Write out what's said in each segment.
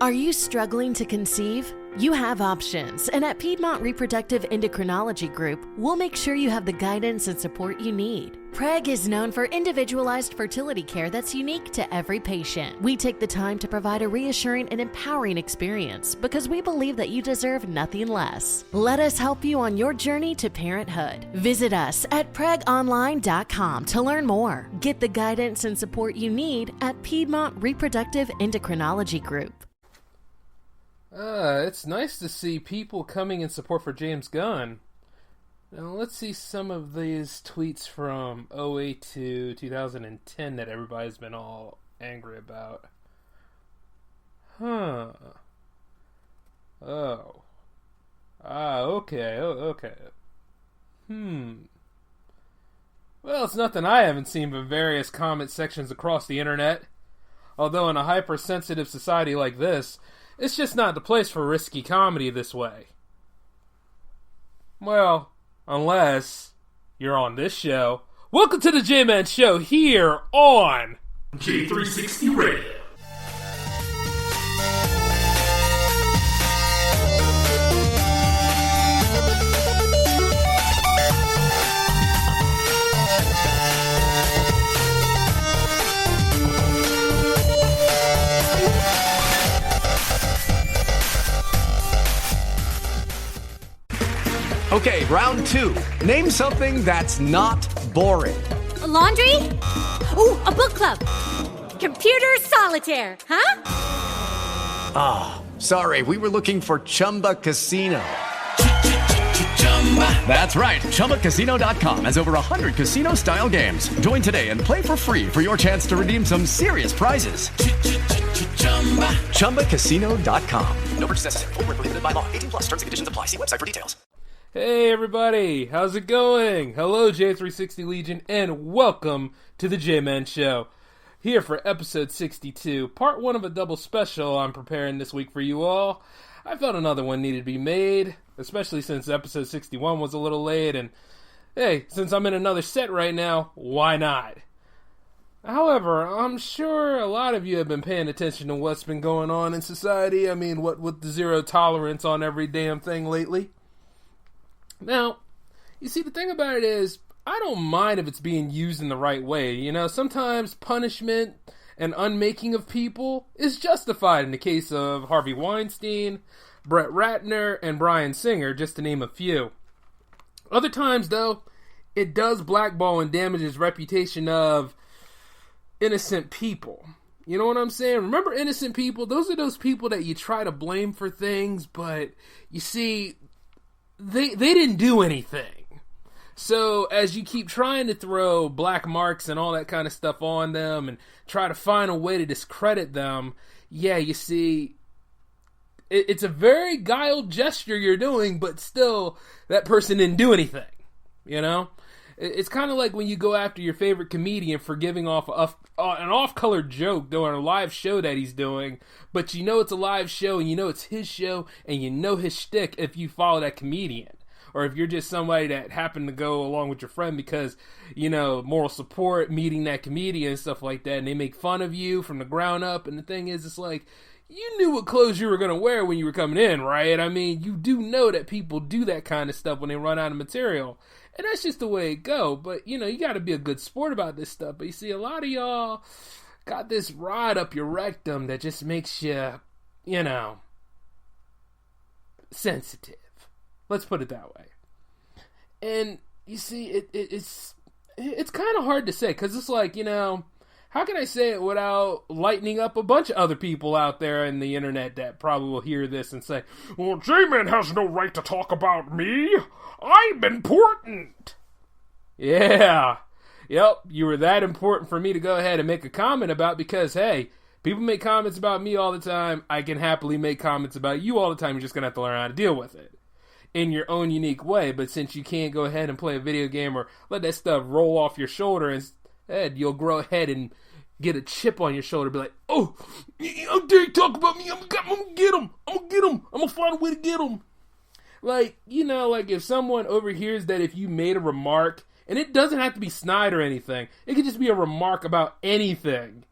Are you struggling to conceive? You have options, and at Piedmont Reproductive Endocrinology Group, we'll make sure you have the guidance and support you need. PREG is known for individualized fertility care that's unique to every patient. We take the time to provide a reassuring and empowering experience because we believe that you deserve nothing less. Let us help you on your journey to parenthood. Visit us at pregonline.com to learn more. Get the guidance and support you need at Piedmont Reproductive Endocrinology Group. It's nice to see people coming in support for James Gunn. Now, let's see some of these tweets from 2008 to 2010 that everybody's been all angry about. Okay. Well, it's nothing I haven't seen but various comment sections across the internet. Although in a hypersensitive society like this, it's just not the place for risky comedy this way. Well, unless you're on this show. Welcome to the J-Man Show here on J360 Radio. Okay, round two. Name something that's not boring. A laundry? Ooh, a book club. Computer solitaire, huh? Ah, sorry, we were looking for Chumba Casino. That's right, ChumbaCasino.com has over 100 casino-style games. Join today and play for free for your chance to redeem some serious prizes. ChumbaCasino.com. No purchase necessary. Void where prohibited by law. 18 plus. Terms and conditions apply. See website for details. Hey everybody, how's it going? Hello J360 Legion and welcome to the J-Man Show. Here for episode 62, part 1 of a double special I'm preparing this week for you all. I felt another one needed to be made, especially since episode 61 was a little late, and hey, since I'm in another set right now, why not? However, I'm sure a lot of you have been paying attention to what's been going on in society. I mean, what with the zero tolerance on every damn thing lately. Now, you see, the thing about it is, I don't mind if it's being used in the right way. You know, sometimes punishment and unmaking of people is justified in the case of Harvey Weinstein, Brett Ratner, and Bryan Singer, just to name a few. Other times, though, it does blackball and damages reputation of innocent people. You know what I'm saying? Remember innocent people? Those are those people that you try to blame for things, but you see, they didn't do anything. So as you keep trying to throw black marks and all that kind of stuff on them and try to find a way to discredit them, yeah, you see, it's a very guiled gesture you're doing, but still, that person didn't do anything, you know? It's kind of like when you go after your favorite comedian for giving off an off-color joke during a live show that he's doing, but you know it's a live show, and you know it's his show, and you know his shtick if you follow that comedian. Or if you're just somebody that happened to go along with your friend because, you know, moral support, meeting that comedian and stuff like that, and they make fun of you from the ground up, and the thing is, it's like, you knew what clothes you were going to wear when you were coming in, right? I mean, you do know that people do that kind of stuff when they run out of material. And that's just the way it go. But, you know, you got to be a good sport about this stuff. But you see, a lot of y'all got this rod up your rectum that just makes you, you know, sensitive. Let's put it that way. And you see, it's kind of hard to say. Because it's like, you know, how can I say it without lightening up a bunch of other people out there in the internet that probably will hear this and say, well, J-Man has no right to talk about me. I'm important. Yeah. Yep, you were that important for me to go ahead and make a comment about because, hey, people make comments about me all the time. I can happily make comments about you all the time. You're just going to have to learn how to deal with it in your own unique way. But since you can't go ahead and play a video game or let that stuff roll off your shoulder, instead you'll grow ahead and get a chip on your shoulder, be like, oh, how dare you talk about me? I'm gonna get him. I'm gonna find a way to get him. Like, you know, like if someone overhears that if you made a remark, and it doesn't have to be snide or anything, it could just be a remark about anything,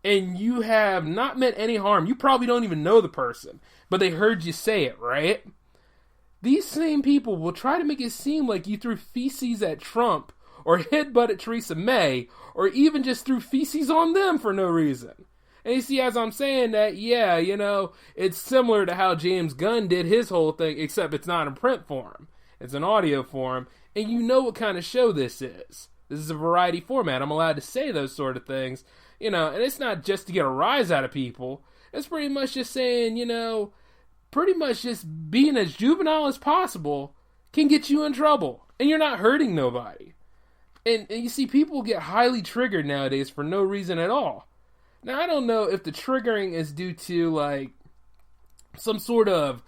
and you have not meant any harm. You probably don't even know the person, but they heard you say it, right? These same people will try to make it seem like you threw feces at Trump or headbutted Theresa May or even just threw feces on them for no reason. And you see, as I'm saying that, yeah, it's similar to how James Gunn did his whole thing, except it's not in print form. It's an audio form, and you know what kind of show this is. This is a variety format. I'm allowed to say those sort of things, and it's not just to get a rise out of people. It's pretty much just saying, pretty much just being as juvenile as possible can get you in trouble, and you're not hurting nobody. And you see, people get highly triggered nowadays for no reason at all. Now, I don't know if the triggering is due to, like, some sort of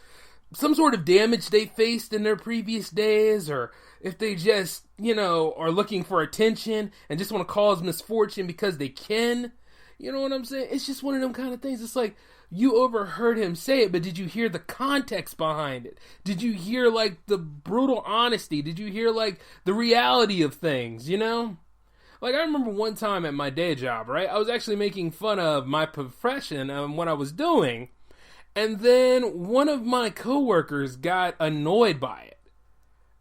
damage they faced in their previous days, or if they just, are looking for attention and just want to cause misfortune because they can. You know what I'm saying? It's just one of them kind of things. It's like, you overheard him say it, but did you hear the context behind it? Did you hear, like, the brutal honesty? Did you hear, like, the reality of things, Like, I remember one time at my day job, right? I was actually making fun of my profession and what I was doing. And then one of my coworkers got annoyed by it.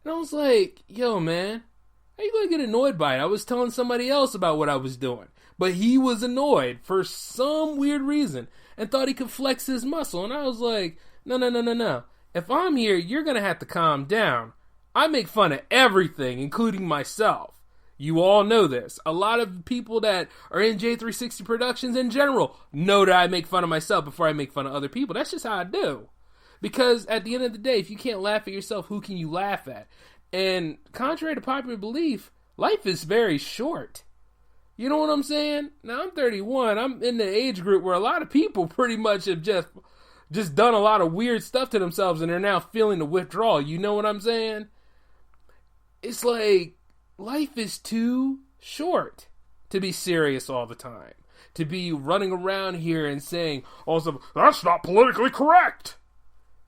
And I was like, yo, man, how you gonna get annoyed by it? I was telling somebody else about what I was doing. But he was annoyed for some weird reason and thought he could flex his muscle. And I was like, no. If I'm here, you're gonna have to calm down. I make fun of everything, including myself. You all know this. A lot of people that are in J360 Productions in general know that I make fun of myself before I make fun of other people. That's just how I do. Because at the end of the day, if you can't laugh at yourself, who can you laugh at? And contrary to popular belief, life is very short. You know what I'm saying? Now, I'm 31. I'm in the age group where a lot of people pretty much have just done a lot of weird stuff to themselves and they're now feeling the withdrawal. You know what I'm saying? It's like, life is too short to be serious all the time. To be running around here and saying, also, that's not politically correct.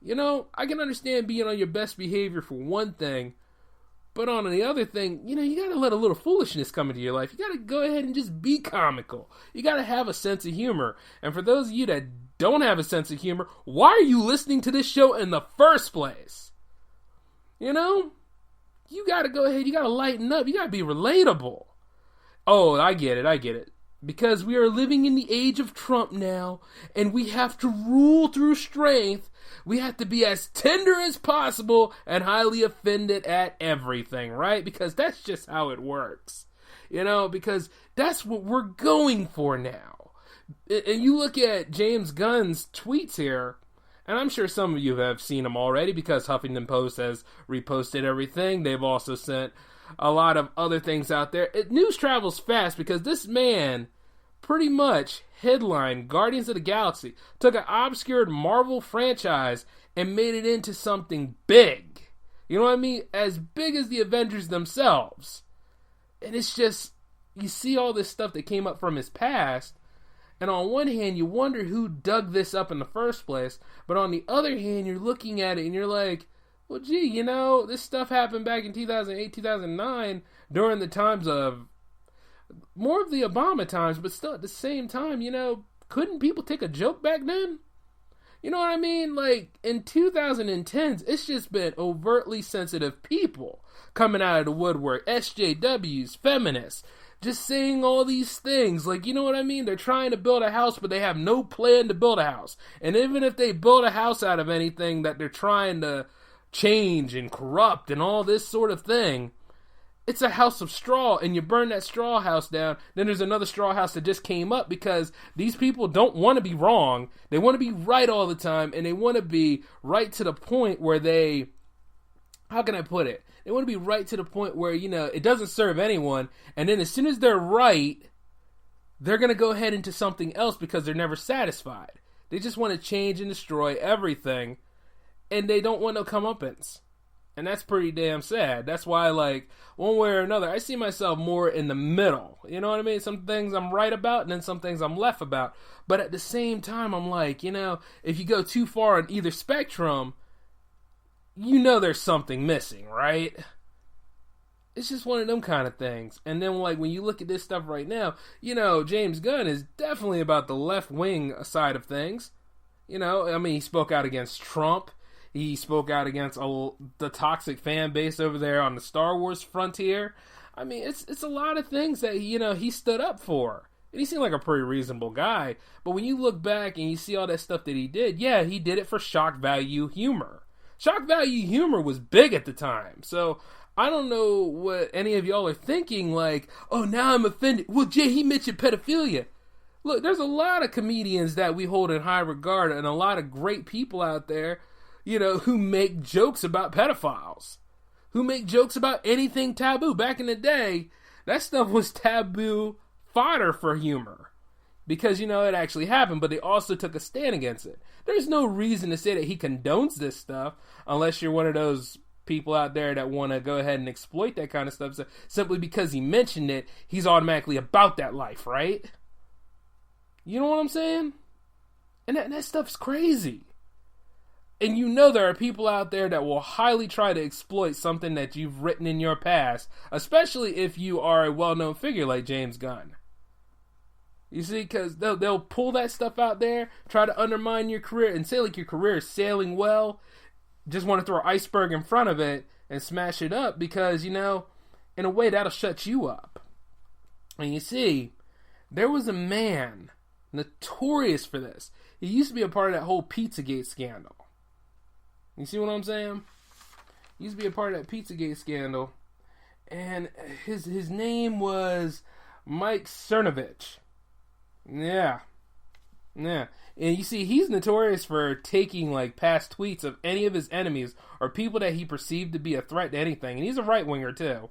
I can understand being on your best behavior for one thing, but on the other thing, you gotta let a little foolishness come into your life. You gotta go ahead and just be comical. You gotta have a sense of humor. And for those of you that don't have a sense of humor, why are you listening to this show in the first place? You gotta go ahead, you gotta lighten up, you gotta be relatable. Oh, I get it. Because we are living in the age of Trump now, and we have to rule through strength. We have to be as tender as possible and highly offended at everything, right? Because that's just how it works. Because that's what we're going for now. And you look at James Gunn's tweets here, and I'm sure some of you have seen them already because Huffington Post has reposted everything. They've also sent a lot of other things out there. News travels fast because this man pretty much headlined Guardians of the Galaxy, took an obscured Marvel franchise and made it into something big. You know what I mean? As big as the Avengers themselves. And it's just, you see all this stuff that came up from his past, and on one hand, you wonder who dug this up in the first place, but on the other hand, you're looking at it and you're like, well, gee, this stuff happened back in 2008, 2009, during the times of, more of the Obama times, but still at the same time, couldn't people take a joke back then? You know what I mean? Like, in 2010s, it's just been overtly sensitive people coming out of the woodwork, SJWs, feminists, just saying all these things. Like, you know what I mean? They're trying to build a house, but they have no plan to build a house. And even if they build a house out of anything that they're trying to change and corrupt and all this sort of thing, it's a house of straw, and you burn that straw house down, then there's another straw house that just came up because these people don't want to be wrong. They want to be right all the time, and they want to be right to the point where they, how can I put it? They want to be right to the point where, it doesn't serve anyone, and then as soon as they're right, they're going to go ahead into something else because they're never satisfied. They just want to change and destroy everything, and they don't want no comeuppance. And that's pretty damn sad. That's why, like, one way or another, I see myself more in the middle. You know what I mean? Some things I'm right about, and then some things I'm left about. But at the same time, I'm like, if you go too far on either spectrum, there's something missing, right? It's just one of them kind of things. And then, like, when you look at this stuff right now, James Gunn is definitely about the left-wing side of things. I mean, he spoke out against Trump. He spoke out against the toxic fan base over there on the Star Wars frontier. I mean, it's a lot of things that, he stood up for. And he seemed like a pretty reasonable guy. But when you look back and you see all that stuff that he did, yeah, he did it for shock value humor. Shock value humor was big at the time. So I don't know what any of y'all are thinking, like, oh, now I'm offended. Well, Jay, he mentioned pedophilia. Look, there's a lot of comedians that we hold in high regard and a lot of great people out there, who make jokes about pedophiles, who make jokes about anything taboo. Back in the day, that stuff was taboo fodder for humor because, it actually happened, but they also took a stand against it. There's no reason to say that he condones this stuff unless you're one of those people out there that want to go ahead and exploit that kind of stuff. So simply because he mentioned it, he's automatically about that life, right? You know what I'm saying? And that stuff's crazy. And there are people out there that will highly try to exploit something that you've written in your past, especially if you are a well-known figure like James Gunn. You see, because they'll pull that stuff out there, try to undermine your career, and say like your career is sailing well, just want to throw an iceberg in front of it and smash it up because, in a way that'll shut you up. And you see, there was a man notorious for this. He used to be a part of that whole Pizzagate scandal. You see what I'm saying? He used to be a part of that Pizzagate scandal. And his name was Mike Cernovich. Yeah. And you see, he's notorious for taking like past tweets of any of his enemies or people that he perceived to be a threat to anything. And he's a right-winger too.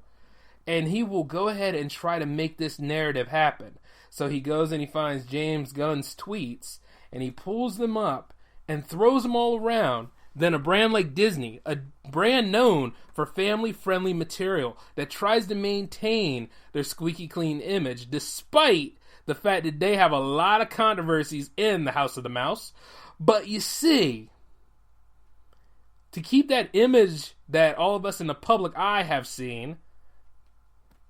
And he will go ahead and try to make this narrative happen. So he goes and he finds James Gunn's tweets and he pulls them up and throws them all around. Then a brand like Disney, a brand known for family-friendly material that tries to maintain their squeaky clean image despite the fact that they have a lot of controversies in the House of the Mouse. But you see, to keep that image that all of us in the public eye have seen,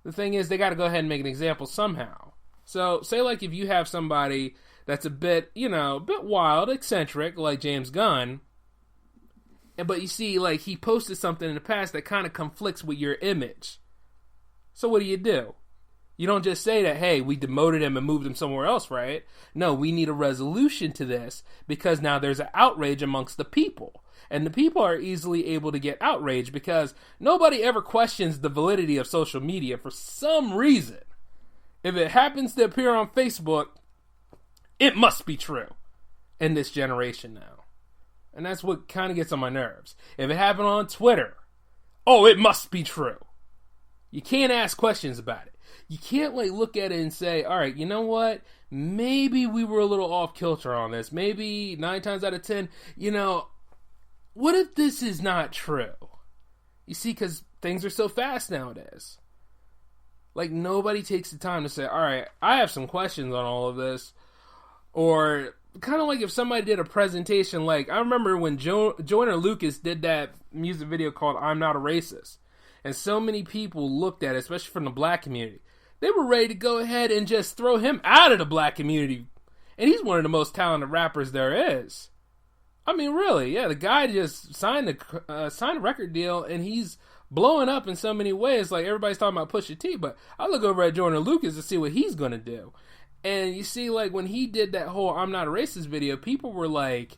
the thing is they got to go ahead and make an example somehow. So, say like if you have somebody that's a bit, a bit wild, eccentric, like James Gunn, but you see, like, he posted something in the past that kind of conflicts with your image. So what do? You don't just say that, hey, we demoted him and moved him somewhere else, right? No, we need a resolution to this because now there's an outrage amongst the people. And the people are easily able to get outraged because nobody ever questions the validity of social media for some reason. If it happens to appear on Facebook, it must be true in this generation now. And that's what kind of gets on my nerves. If it happened on Twitter, oh, it must be true. You can't ask questions about it. You can't like look at it and say, all right, you know what? Maybe we were a little off kilter on this. Maybe 9 times out of 10, what if this is not true? You see, because things are so fast nowadays. Like, nobody takes the time to say, all right, I have some questions on all of this. Or kind of like if somebody did a presentation, like, I remember when Joyner Lucas did that music video called I'm Not a Racist. And so many people looked at it, especially from the black community. They were ready to go ahead and just throw him out of the black community. And he's one of the most talented rappers there is. I mean, really, yeah, the guy just signed a record deal, and he's blowing up in so many ways. Like, everybody's talking about Pusha T, but I look over at Joyner Lucas to see what he's going to do. And you see, like, when he did that whole I'm Not a Racist video, people were like,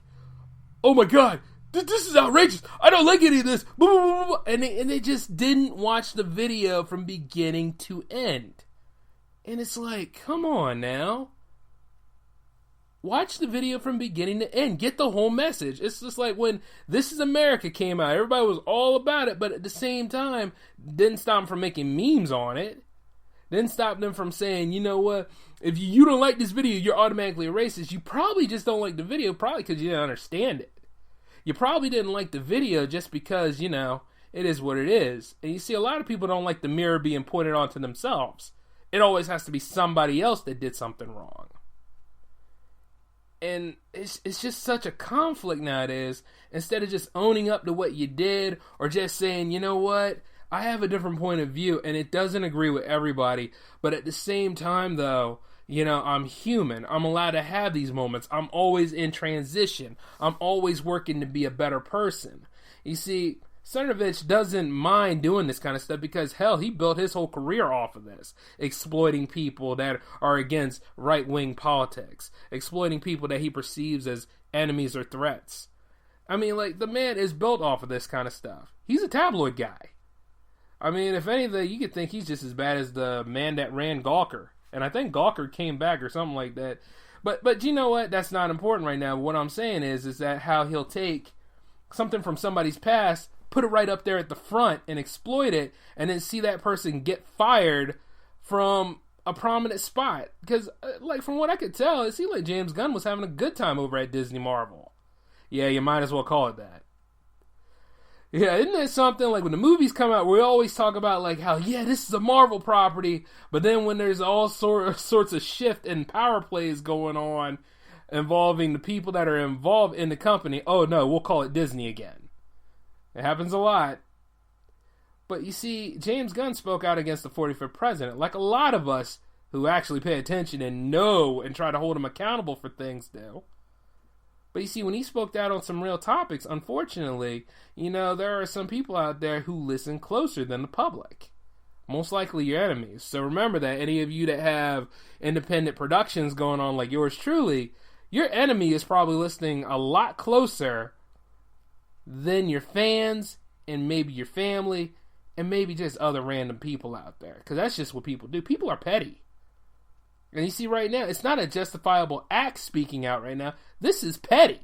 oh my God, this is outrageous. I don't like any of this. And they just didn't watch the video from beginning to end. And it's like, come on now. Watch the video from beginning to end. Get the whole message. It's just like when This Is America came out. Everybody was all about it, but at the same time, didn't stop them from making memes on it. Didn't stop them from saying, you know what, if you don't like this video, you're automatically a racist. You probably just don't like the video, probably because you didn't understand it. You probably didn't like the video just because, it is what it is. And you see, a lot of people don't like the mirror being pointed onto themselves. It always has to be somebody else that did something wrong. And it's just such a conflict nowadays. Instead of just owning up to what you did or just saying, you know what, I have a different point of view, and it doesn't agree with everybody. But at the same time, though, you know, I'm human. I'm allowed to have these moments. I'm always in transition. I'm always working to be a better person. You see, Cernovich doesn't mind doing this kind of stuff because, hell, he built his whole career off of this. Exploiting people that are against right-wing politics. Exploiting people that he perceives as enemies or threats. I mean, like, the man is built off of this kind of stuff. He's a tabloid guy. I mean, if anything, you could think he's just as bad as the man that ran Gawker. And I think Gawker came back or something like that. But you know what? That's not important right now. What I'm saying is that how he'll take something from somebody's past, put it right up there at the front and exploit it, and then see that person get fired from a prominent spot. Because, like, from what I could tell, it seemed like James Gunn was having a good time over at Disney Marvel. Yeah, you might as well call it that. Yeah, isn't that something? Like, when the movies come out, we always talk about, like, how, yeah, this is a Marvel property, but then when there's all sorts of shift and power plays going on involving the people that are involved in the company, oh, no, we'll call it Disney again. It happens a lot. But you see, James Gunn spoke out against the 45th president, like a lot of us who actually pay attention and know and try to hold him accountable for things do. But you see, when he spoke out on some real topics, unfortunately, you know, there are some people out there who listen closer than the public. Most likely your enemies. So remember that any of you that have independent productions going on like yours truly, your enemy is probably listening a lot closer than your fans and maybe your family and maybe just other random people out there. Because that's just what people do. People are petty. And you see right now, it's not a justifiable act speaking out right now. This is petty.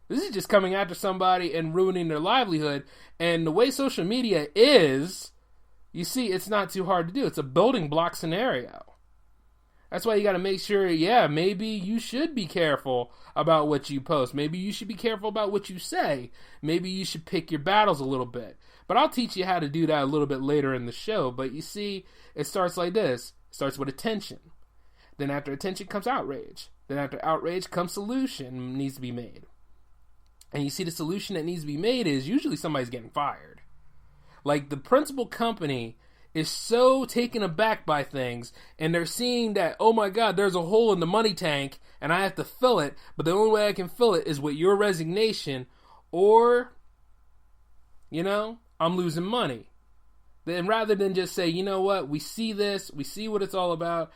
This is just coming after somebody and ruining their livelihood. And the way social media is, you see, it's not too hard to do. It's a building block scenario. That's why you got to make sure, yeah, maybe you should be careful about what you post. Maybe you should be careful about what you say. Maybe you should pick your battles a little bit. But I'll teach you how to do that a little bit later in the show. But you see, it starts like this. It starts with attention. Then after attention comes outrage. Then after outrage comes solution needs to be made. And you see the solution that needs to be made is usually somebody's getting fired. Like the principal company is so taken aback by things and they're seeing that, oh my God, there's a hole in the money tank and I have to fill it, but the only way I can fill it is with your resignation or, you know, I'm losing money. Then rather than just say, you know what, we see this, we see what it's all about,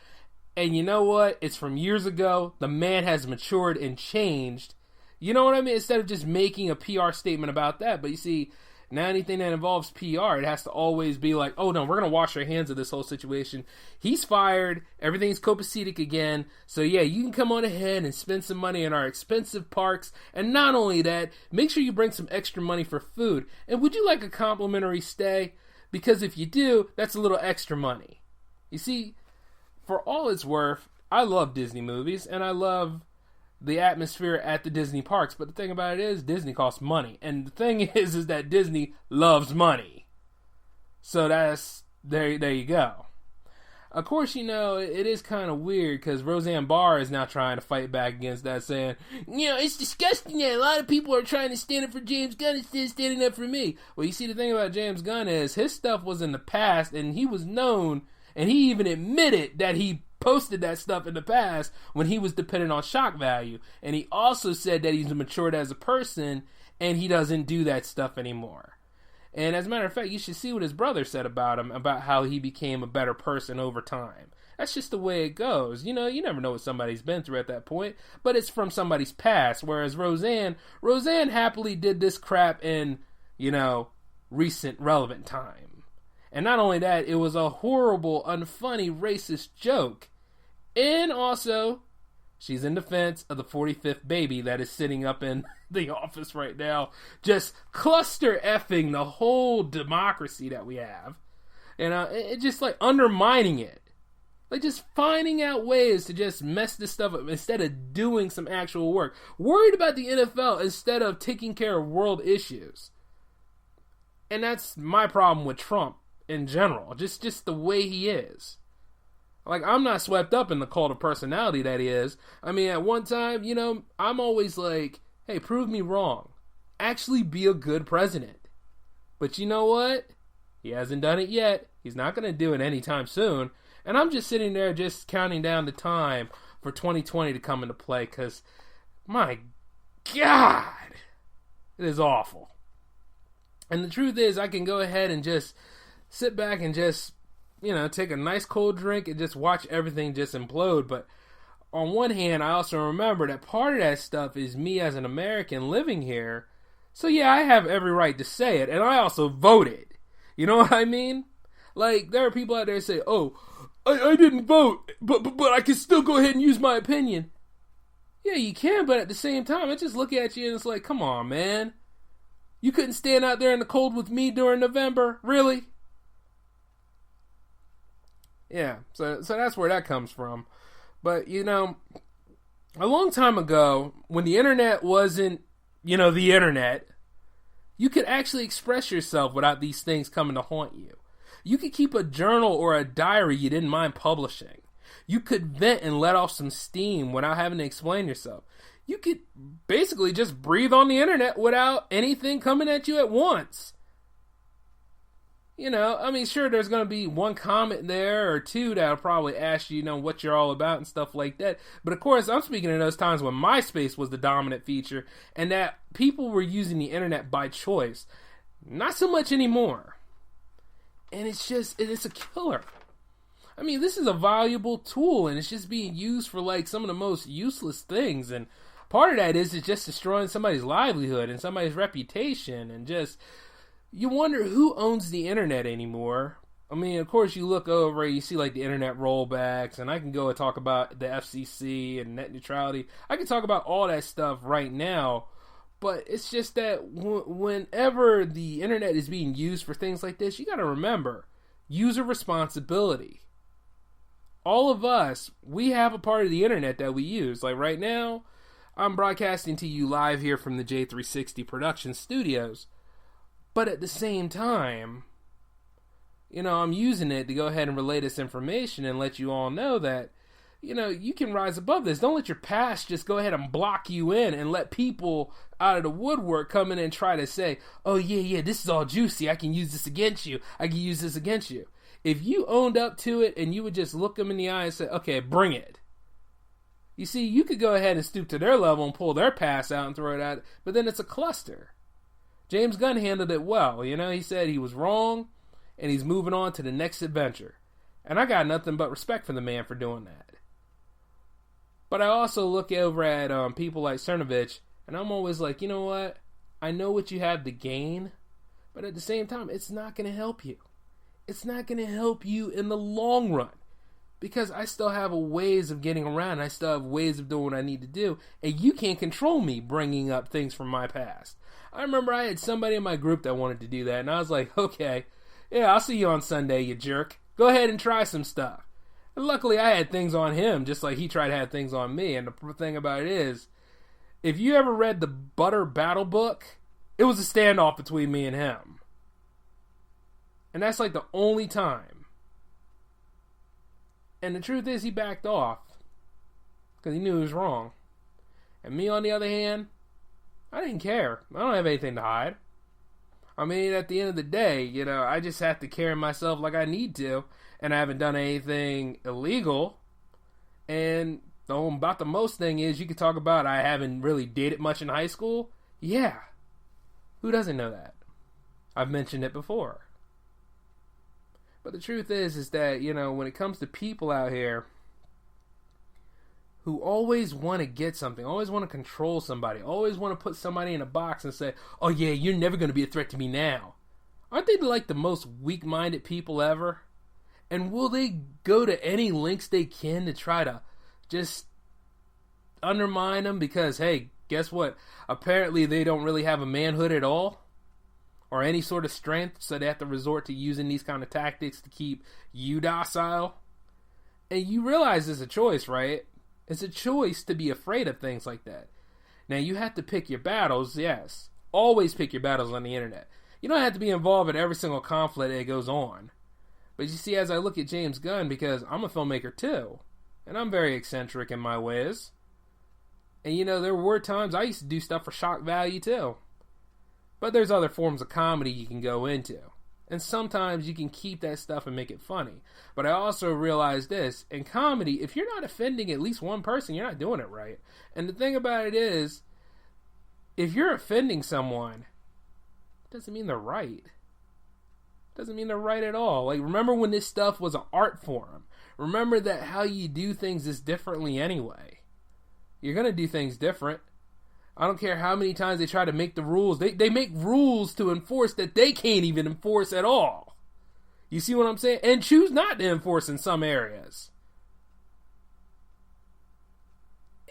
and you know what? It's from years ago. The man has matured and changed. You know what I mean? Instead of just making a PR statement about that. But you see, now anything that involves PR, it has to always be like, oh no, we're going to wash our hands of this whole situation. He's fired. Everything's copacetic again. So yeah, you can come on ahead and spend some money in our expensive parks. And not only that, make sure you bring some extra money for food. And would you like a complimentary stay? Because if you do, that's a little extra money. You see, for all it's worth, I love Disney movies, and I love the atmosphere at the Disney parks, but the thing about it is, Disney costs money, and the thing is that Disney loves money. So there you go. Of course, you know, it is kind of weird, because Roseanne Barr is now trying to fight back against that, saying, you know, it's disgusting that a lot of people are trying to stand up for James Gunn instead of standing up for me. Well, you see, the thing about James Gunn is, his stuff was in the past, and he was known. And he even admitted that he posted that stuff in the past when he was dependent on shock value. And he also said that he's matured as a person and he doesn't do that stuff anymore. And as a matter of fact, you should see what his brother said about him, about how he became a better person over time. That's just the way it goes. You know, you never know what somebody's been through at that point, but it's from somebody's past. Whereas Roseanne happily did this crap in, you know, recent relevant time. And not only that, it was a horrible, unfunny, racist joke. And also, she's in defense of the 45th baby that is sitting up in the office right now, just cluster effing the whole democracy that we have. And it just like undermining it. Like just finding out ways to just mess this stuff up instead of doing some actual work. Worried about the NFL instead of taking care of world issues. And that's my problem with Trump. In general, just the way he is. Like, I'm not swept up in the cult of personality that he is. I mean, at one time, you know, I'm always like, hey, prove me wrong. Actually be a good president. But you know what? He hasn't done it yet. He's not going to do it anytime soon. And I'm just sitting there just counting down the time for 2020 to come into play because, my God, it is awful. And the truth is, I can go ahead and just sit back and just, take a nice cold drink and just watch everything just implode. But on one hand, I also remember that part of that stuff is me as an American living here. So yeah, I have every right to say it. And I also voted. You know what I mean? Like, there are people out there who say, oh, I didn't vote, but I can still go ahead and use my opinion. Yeah, you can, but at the same time, I just look at you and it's like, come on, man. You couldn't stand out there in the cold with me during November? Really? Yeah, so that's where that comes from. But, a long time ago, when the internet wasn't, the internet, you could actually express yourself without these things coming to haunt you. You could keep a journal or a diary you didn't mind publishing. You could vent and let off some steam without having to explain yourself. You could basically just breathe on the internet without anything coming at you at once. Sure, there's going to be one comment there or two that'll probably ask you, what you're all about and stuff like that. But of course, I'm speaking of those times when MySpace was the dominant feature and that people were using the internet by choice. Not so much anymore. And it's a killer. This is a valuable tool and it's just being used for like some of the most useless things. And part of that is it's just destroying somebody's livelihood and somebody's reputation and just... You wonder who owns the internet anymore. Of course, you look over, you see like the internet rollbacks, and I can go and talk about the FCC and net neutrality. I can talk about all that stuff right now, but it's just that whenever the internet is being used for things like this, you got to remember user responsibility. All of us, we have a part of the internet that we use. Like right now, I'm broadcasting to you live here from the J360 production studios. But at the same time, I'm using it to go ahead and relay this information and let you all know that, you can rise above this. Don't let your past just go ahead and block you in and let people out of the woodwork come in and try to say, oh, yeah, this is all juicy. I can use this against you. I can use this against you. If you owned up to it and you would just look them in the eye and say, okay, bring it. You see, you could go ahead and stoop to their level and pull their past out and throw it out, but then it's a cluster. James Gunn handled it well. He said he was wrong, and he's moving on to the next adventure. And I got nothing but respect for the man for doing that. But I also look over at people like Cernovich, and I'm always like, you know what? I know what you have to gain, but at the same time, it's not going to help you. It's not going to help you in the long run. Because I still have ways of getting around. I still have ways of doing what I need to do. And you can't control me bringing up things from my past. I remember I had somebody in my group that wanted to do that. And I was like, okay, yeah, I'll see you on Sunday, you jerk. Go ahead and try some stuff. And luckily I had things on him just like he tried to have things on me. And the thing about it is, if you ever read the Butter Battle book, it was a standoff between me and him. And that's like the only time. And the truth is, he backed off because he knew he was wrong. And me, on the other hand, I didn't care. I don't have anything to hide. At the end of the day, I just have to carry myself like I need to, and I haven't done anything illegal. And about the most thing is, you could talk about I haven't really dated much in high school. Yeah. Who doesn't know that? I've mentioned it before. But the truth is that, when it comes to people out here who always want to get something, always want to control somebody, always want to put somebody in a box and say, oh yeah, you're never going to be a threat to me now. Aren't they like the most weak-minded people ever? And will they go to any lengths they can to try to just undermine them because, hey, guess what? Apparently they don't really have a manhood at all. Or any sort of strength, so they have to resort to using these kind of tactics to keep you docile. And you realize it's a choice, right? It's a choice to be afraid of things like that. Now, you have to pick your battles, yes. Always pick your battles on the internet. You don't have to be involved in every single conflict that goes on. But you see, as I look at James Gunn, because I'm a filmmaker too, and I'm very eccentric in my ways. And there were times I used to do stuff for shock value too. But there's other forms of comedy you can go into. And sometimes you can keep that stuff and make it funny. But I also realize this, in comedy, if you're not offending at least one person, you're not doing it right. And the thing about it is, if you're offending someone, it doesn't mean they're right. It doesn't mean they're right at all. Like, remember when this stuff was an art form. Remember that how you do things is differently anyway. You're going to do things different. I don't care how many times they try to make the rules. They make rules to enforce that they can't even enforce at all. You see what I'm saying? And choose not to enforce in some areas.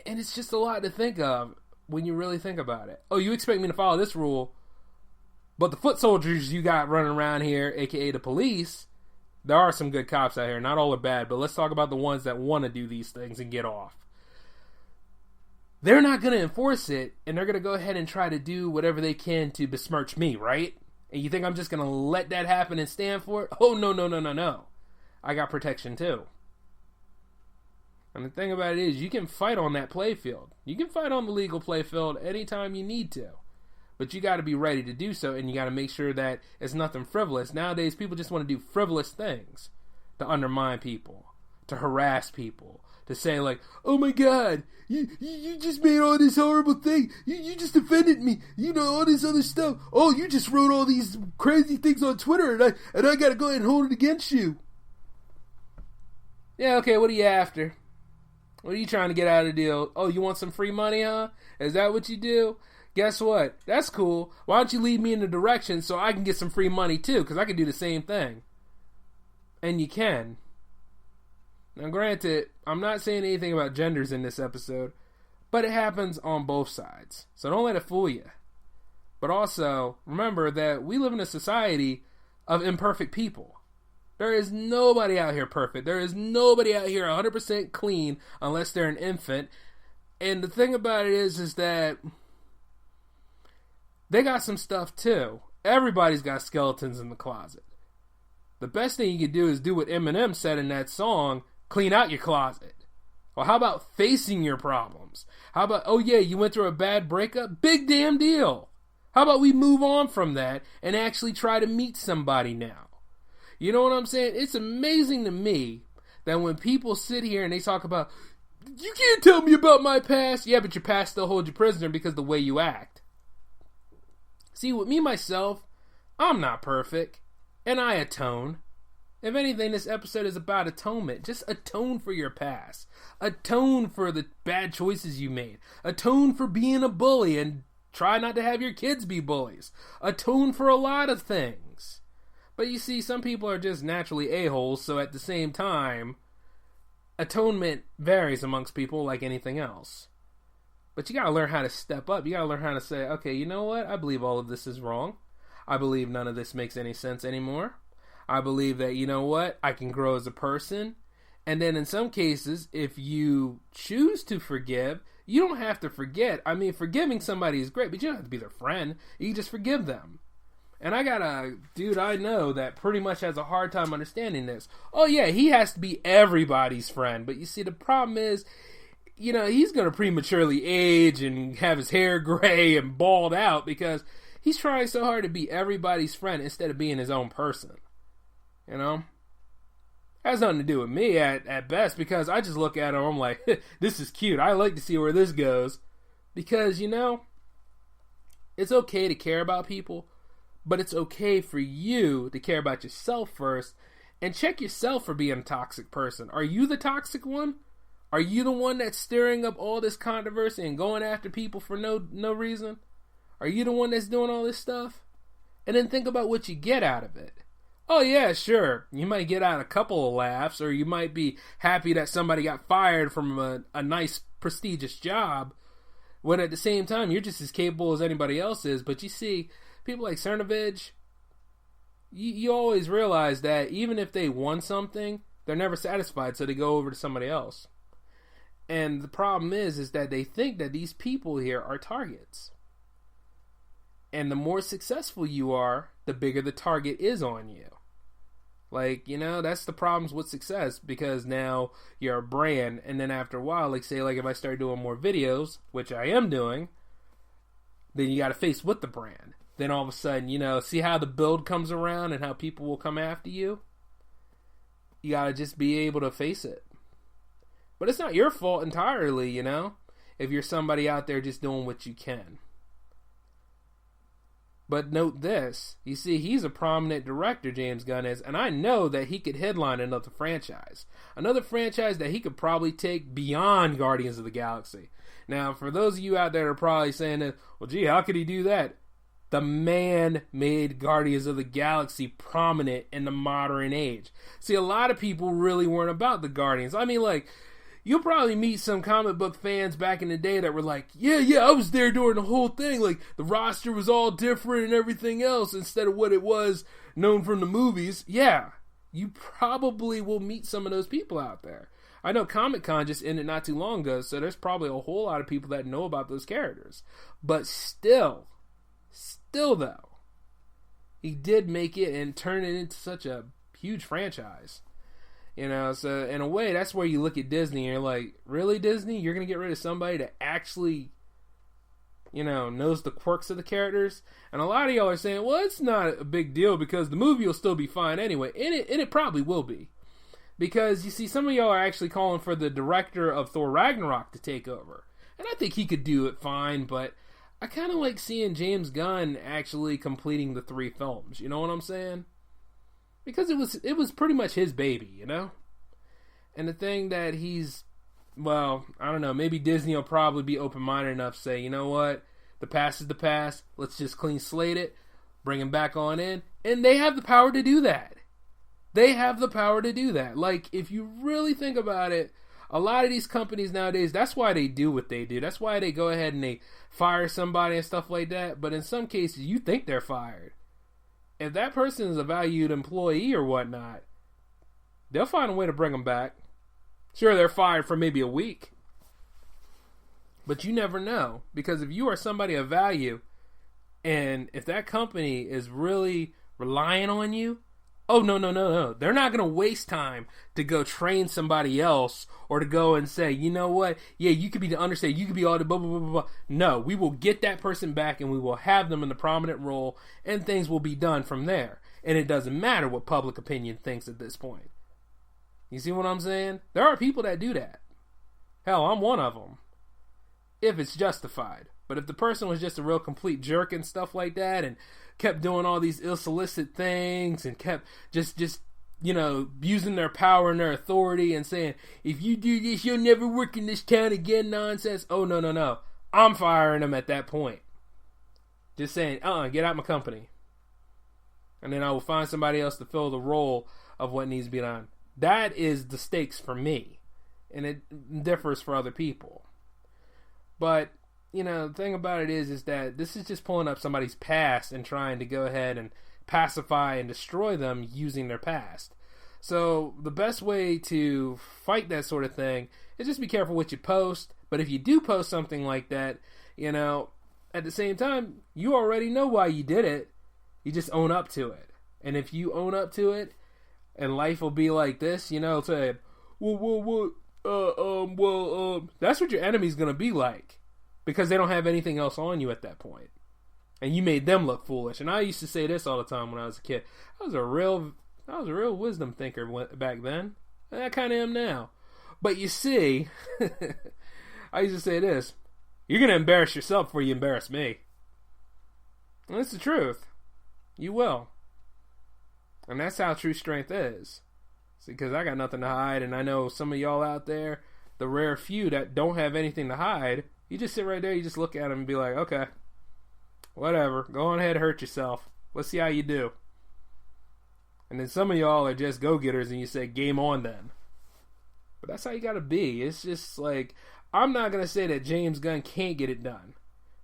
And it's just a lot to think of when you really think about it. Oh, you expect me to follow this rule, but the foot soldiers you got running around here, aka the police, there are some good cops out here. Not all are bad, but let's talk about the ones that want to do these things and get off. They're not going to enforce it, and they're going to go ahead and try to do whatever they can to besmirch me, right? And you think I'm just going to let that happen and stand for it? Oh, no. I got protection too. And the thing about it is, you can fight on that playfield. You can fight on the legal playfield anytime you need to. But you got to be ready to do so, and you got to make sure that it's nothing frivolous. Nowadays, people just want to do frivolous things to undermine people, to harass people, to say like, oh my God, you just made all this horrible thing. You just offended me. You know, all this other stuff. Oh, you just wrote all these crazy things on Twitter, and I got to go ahead and hold it against you. Yeah, okay, what are you after? What are you trying to get out of the deal? Oh, you want some free money, huh? Is that what you do? Guess what? That's cool. Why don't you lead me in the direction so I can get some free money too? Because I can do the same thing. And you can. Now, granted, I'm not saying anything about genders in this episode, but it happens on both sides. So don't let it fool you. But also, remember that we live in a society of imperfect people. There is nobody out here perfect. There is nobody out here 100% clean unless they're an infant. And the thing about it is that they got some stuff too. Everybody's got skeletons in the closet. The best thing you can do is do what Eminem said in that song, clean out your closet. Well, how about facing your problems? How about, oh yeah, you went through a bad breakup? Big damn deal. How about we move on from that and actually try to meet somebody now? You know what I'm saying? It's amazing to me that when people sit here and they talk about, you can't tell me about my past. Yeah, but your past still holds you prisoner because of the way you act. See, with me, myself, I'm not perfect, and I atone. If anything, this episode is about atonement. Just atone for your past. Atone for the bad choices you made. Atone for being a bully and try not to have your kids be bullies. Atone for a lot of things. But you see, some people are just naturally a-holes, so at the same time, atonement varies amongst people like anything else. But you gotta learn how to step up. You gotta learn how to say, okay, you know what? I believe all of this is wrong. I believe none of this makes any sense anymore. I believe that, you know what? I can grow as a person. And then in some cases, if you choose to forgive, you don't have to forget. I mean, forgiving somebody is great, but you don't have to be their friend. You can just forgive them. And I got a dude I know that pretty much has a hard time understanding this. Oh yeah, he has to be everybody's friend. But you see, the problem is, you know, he's going to prematurely age and have his hair gray and bald out because he's trying so hard to be everybody's friend instead of being his own person. You know? Has nothing to do with me at best, because I just look at him, I'm like, this is cute. I like to see where this goes. Because, you know, it's okay to care about people, but it's okay for you to care about yourself first and check yourself for being a toxic person. Are you the toxic one? Are you the one that's stirring up all this controversy and going after people for no reason? Are you the one that's doing all this stuff? And then think about what you get out of it. Oh yeah, sure, you might get out a couple of laughs, or you might be happy that somebody got fired from a nice, prestigious job, when at the same time, you're just as capable as anybody else is. But you see, people like Cernovich, you always realize that even if they won something, they're never satisfied, so they go over to somebody else. And the problem is that they think that these people here are targets. And the more successful you are, the bigger the target is on you. Like, you know, that's the problems with success, because now you're a brand, and then after a while, like say, like if I start doing more videos, which I am doing, then you got to face with the brand. then all of a sudden, see how the build comes around and how people will come after you? You gotta just be able to face it. But it's not your fault entirely, if you're somebody out there just doing what you can. But note this, you see, he's a prominent director, James Gunn is, and I know that he could headline another franchise that he could probably take beyond Guardians of the Galaxy. Now, for those of you out there that are probably saying that, well, gee, how could he do that? The man made Guardians of the Galaxy prominent in the modern age. See, a lot of people really weren't about the Guardians. I mean, you'll probably meet some comic book fans back in the day that were like, yeah, I was there during the whole thing. The roster was all different and everything else instead of what it was known from the movies. Yeah, you probably will meet some of those people out there. I know Comic-Con just ended not too long ago, so there's probably a whole lot of people that know about those characters. But still though, he did make it and turn it into such a huge franchise. So in a way, that's where you look at Disney and you're like, really, Disney? You're going to get rid of somebody that actually, knows the quirks of the characters? And a lot of y'all are saying, well, it's not a big deal because the movie will still be fine anyway. And it probably will be. Because, you see, some of y'all are actually calling for the director of Thor Ragnarok to take over. And I think he could do it fine, but I kind of like seeing James Gunn actually completing the 3 films. You know what I'm saying? Because it was pretty much his baby, And the thing that I don't know, maybe Disney will probably be open-minded enough to say, you know what, the past is the past, let's just clean slate it, bring him back on in, and they have the power to do that. If you really think about it, a lot of these companies nowadays, that's why they do what they do. That's why they go ahead and they fire somebody and stuff like that, but in some cases, you think they're fired. If that person is a valued employee or whatnot, they'll find a way to bring them back. Sure, they're fired for maybe a week. But you never know. Because if you are somebody of value, and if that company is really relying on you, oh, no. They're not going to waste time to go train somebody else or to go and say, you know what? Yeah, you could be the understudy. You could be all the blah, blah, blah, blah. No, we will get that person back and we will have them in the prominent role and things will be done from there. And it doesn't matter what public opinion thinks at this point. You see what I'm saying? There are people that do that. Hell, I'm one of them. If it's justified. But if the person was just a real complete jerk and stuff like that and kept doing all these ill-solicited things and kept just using their power and their authority and saying, if you do this, you'll never work in this town again nonsense. Oh, no. I'm firing them at that point. Just saying, get out my company. And then I will find somebody else to fill the role of what needs to be done. That is the stakes for me. And it differs for other people. But the thing about it is that this is just pulling up somebody's past and trying to go ahead and pacify and destroy them using their past. So the best way to fight that sort of thing is just be careful what you post. But if you do post something like that, at the same time, you already know why you did it. You just own up to it. And if you own up to it, and life will be like this, say, that's what your enemy's going to be like. Because they don't have anything else on you at that point. And you made them look foolish. And I used to say this all the time when I was a kid. I was a real wisdom thinker back then. And I kind of am now. But you see, I used to say this. You're going to embarrass yourself before you embarrass me. And that's the truth. You will. And that's how true strength is. See, because I got nothing to hide. And I know some of y'all out there, the rare few that don't have anything to hide, you just sit right there, you just look at them and be like, okay, whatever, go on ahead, hurt yourself. Let's see how you do. And then some of y'all are just go-getters and you say, game on then. But that's how you gotta be. It's just like, I'm not gonna say that James Gunn can't get it done.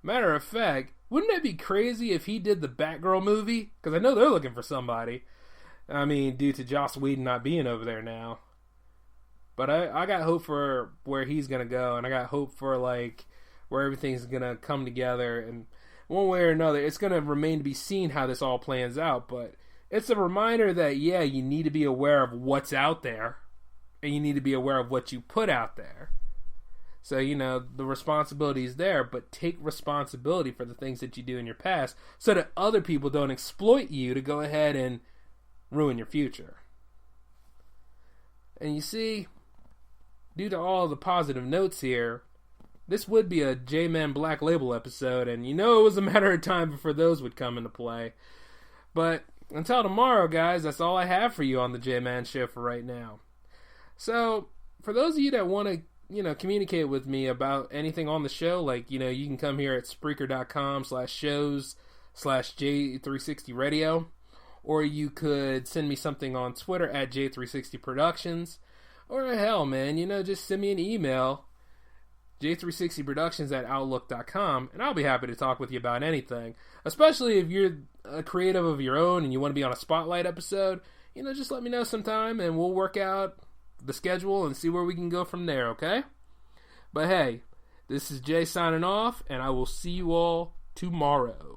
Matter of fact, wouldn't that be crazy if he did the Batgirl movie? Because I know they're looking for somebody. I mean, due to Joss Whedon not being over there now. But I got hope for where he's gonna go, and I got hope for where everything's gonna come together, and one way or another, it's gonna remain to be seen how this all plans out. But it's a reminder that you need to be aware of what's out there, and you need to be aware of what you put out there. So, the responsibility is there, but take responsibility for the things that you do in your past so that other people don't exploit you to go ahead and ruin your future. And you see, due to all the positive notes here, this would be a J-Man Black Label episode, and it was a matter of time before those would come into play. But until tomorrow, guys, that's all I have for you on the J-Man Show for right now. So, for those of you that want to communicate with me about anything on the show, like, you can come here at Spreaker.com/shows/J360Radio, or you could send me something on Twitter at J360 Productions, or hell, man, just send me an email, J360Productions@outlook.com, and I'll be happy to talk with you about anything, especially if you're a creative of your own and you want to be on a spotlight episode. Just let me know sometime and we'll work out the schedule and see where we can go from there, okay? But hey, this is Jay signing off, and I will see you all tomorrow.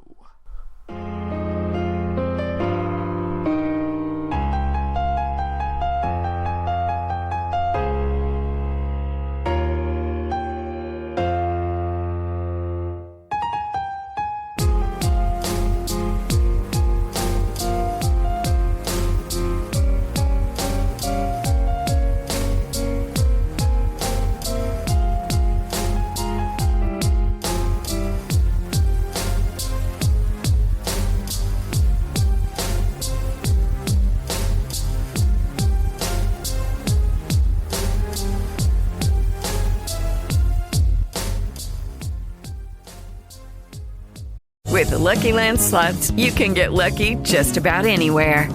With the Lucky Land Slots, you can get lucky just about anywhere.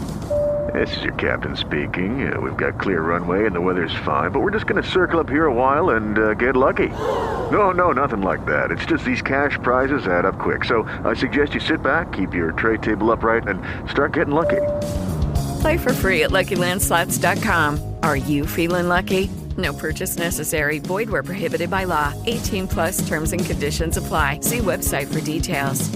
This is your captain speaking. We've got clear runway and the weather's fine, but we're just going to circle up here a while and get lucky. No, nothing like that. It's just these cash prizes add up quick. So I suggest you sit back, keep your tray table upright, and start getting lucky. Play for free at LuckyLandSlots.com. Are you feeling lucky? No purchase necessary. Void where prohibited by law. 18+ terms and conditions apply. See website for details.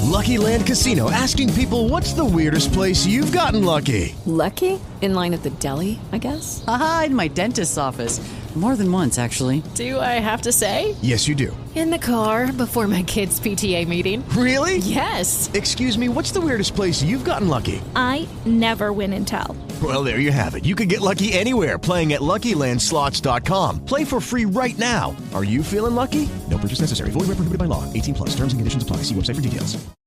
Lucky Land Casino, asking people, what's the weirdest place you've gotten lucky? Lucky? In line at the deli, I guess? Aha, in my dentist's office. More than once, actually. Do I have to say? Yes, you do. In the car before my kids' PTA meeting. Really? Yes. Excuse me, what's the weirdest place you've gotten lucky? I never win and tell. Well, there you have it. You can get lucky anywhere, playing at LuckyLandSlots.com. Play for free right now. Are you feeling lucky? No purchase necessary. Void where prohibited by law. 18+ terms and conditions apply. See website for details.